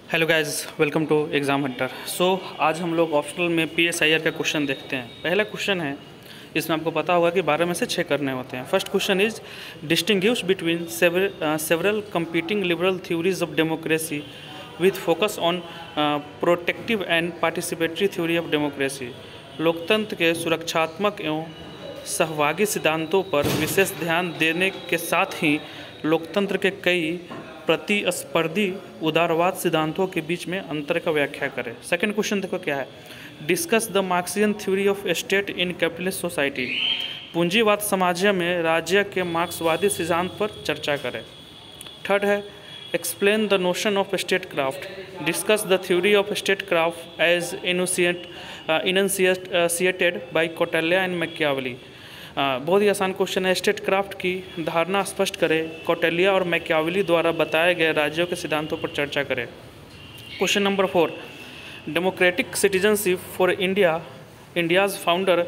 Hello guys, welcome to Exam Hunter. आज हम लोग ऑप्शनल में PSIR का क्वेश्चन देखते हैं। पहला क्वेश्चन है, इसमें आपको पता होगा कि 12 में से 6 करने होते हैं। First question is distinguish between several competing liberal theories of democracy with focus on protective and participatory theory of democracy. लोकतंत्र के सुरक्षात्मक एवं सहभागी सिद्धांतों पर विशेष ध्यान देने के साथ ही लोकतंत्र के कई प्रतिस्पर्धी उदारवाद सिद्धांतों के बीच में अंतर का व्याख्या करें। सेकंड क्वेश्चन देखो क्या है, discuss the Marxian theory of state in capitalist society. पूंजीवाद समाज में राज्य के मार्क्सवादी सिद्धांत पर चर्चा करें। थर्ड है, explain the notion of state craft. Discuss the theory of state craft as initiated by Kautilya and Machiavelli. बहुत ही आसान क्वेश्चन है। स्टेट क्राफ्ट की धारणा स्पष्ट करें। कौटिल्य और मैकियावेली द्वारा बताए गए राज्यों के सिद्धांतों पर चर्चा करें। Question number 4, democratic citizenship for India's founder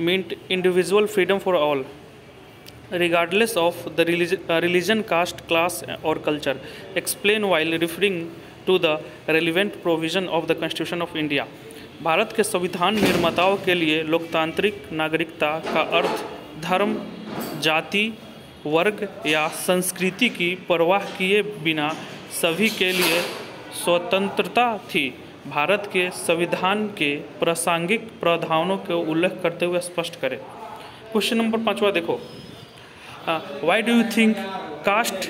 meant individual freedom for all regardless of the religion, caste, class or culture. Explain while referring to the relevant provision of the Constitution of India. Bharat के संविधान निर्माताओं के लिए लोकतांत्रिक नागरिकता का अर्थ धर्म, जाति, वर्ग या संस्कृति की परवाह किए बिना सभी के लिए स्वतंत्रता थी। भारत के संविधान के प्रासंगिक प्रावधानों का उल्लेख करते हुए स्पष्ट करें। क्वेश्चन नंबर 5 देखो, why do you think caste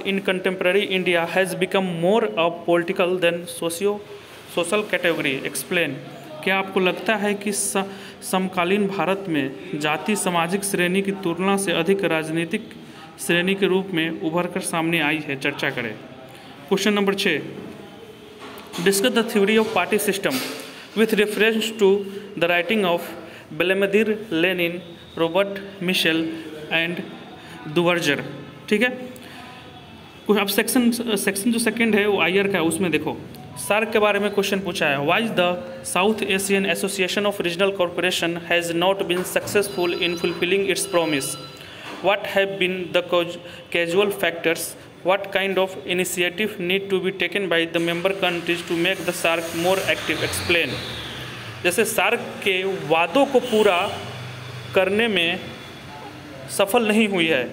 in contemporary India has become more a political than social category? Explain. क्या आपको लगता है कि समकालीन भारत में जाति सामाजिक श्रेणी की तुलना से अधिक राजनीतिक श्रेणी के रूप में उभर कर सामने आई है? चर्चा करें। Question number 6, discuss the theory of party system with reference to the writing of Vladimir Lenin, Robert Michels and Duverger. ठीक है, अब सेक्शन जो सेकंड है वो आयर का है, उसमें देखो सार्क के बारे में क्वेश्चन पूछा है। Why the South Asian Association of Regional Corporation has not been successful in fulfilling its promise? What have been the casual factors? What kind of initiative need to be taken by the member countries to make the SAARC more active? Explain. जैसे SAARC के वादों को पूरा करने में सफल नहीं हुई है,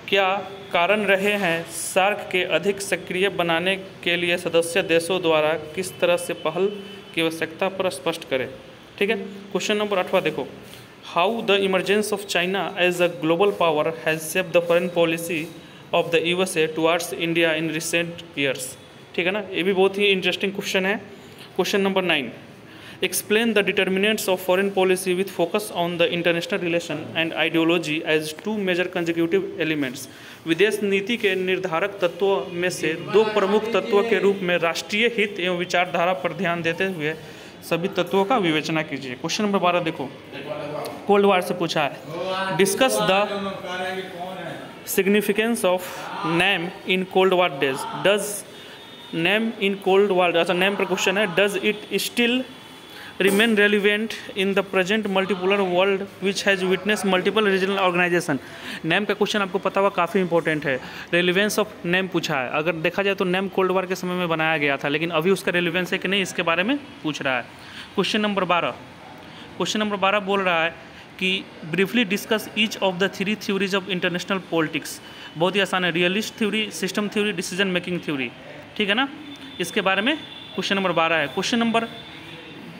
क्या कारण रहे हैं? सार्क के अधिक सक्रिय बनाने के लिए सदस्य देशों द्वारा किस तरह से पहल की आवश्यकता पर स्पष्ट करें। ठीक है, क्वेश्चन नंबर 8 देखो, how the emergence of China as a global power has shaped the foreign policy of the USA towards India in recent years. ठीक है ना, ये भी बहुत ही इंटरेस्टिंग क्वेश्चन है। Question number 9, explain the determinants of foreign policy with focus on the international relation and ideology as two major consecutive elements. विदेश नीति के निर्धारक तत्वों में से दो प्रमुख तत्वों के रूप में राष्ट्रीय हित एवं विचारधारा पर ध्यान देते हुए सभी तत्वों का विवेचना कीजिए। क्वेश्चन नंबर 12 देखो, कोल्ड वार से पूछा है। Discuss the significance of name in cold war days. Does name in cold war, अच्छा नेम पर क्वेश्चन है, does it still remain relevant in the present multipolar world which has witnessed multiple regional organization? Name का question आपको पता हुआ काफ़ी important है। Relevance of name पूछा है। अगर देखा जाए तो नेम कोल्ड वार के समय में बनाया गया था, लेकिन अभी उसका रेलिवेंस है कि नहीं, इसके बारे में पूछ रहा है। क्वेश्चन नंबर 12 बोल रहा है कि briefly discuss each of the 3 theories of international politics. बहुत ही आसान है, realist theory, system theory, decision making theory. ठीक है ना, इसके बारे में क्वेश्चन नंबर 12 है। क्वेश्चन नंबर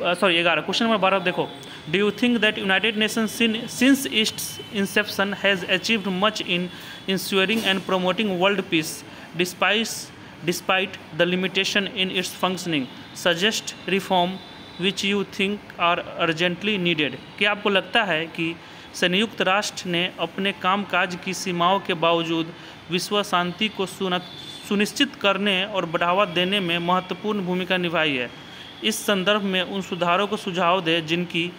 11, क्वेश्चन नंबर 12 देखो, do you think that United Nations since its inception has achieved much in ensuring and promoting world peace despite the limitation in its functioning? Suggest reform which you think are urgently needed. क्या आपको लगता है कि संयुक्त राष्ट्र ने अपने कामकाज की सीमाओं के बावजूद विश्व शांति को सुनिश्चित करने और बढ़ावा देने में महत्वपूर्ण भूमिका निभाई है? इस संदर्भ में उन सुधारों को सुझाव दें जिनकी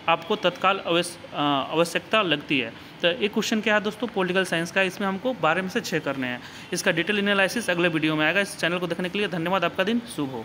आपको तत्काल आवश्यकता लगती है। तो एक क्वेश्चन क्या है दोस्तों, पॉलिटिकल साइंस का, इसमें हमको 12 में से 6 करने हैं। इसका डिटेल एनालिसिस अगले वीडियो में आएगा। इस चैनल को देखने के लिए धन्यवाद। आपका दिन शुभ हो।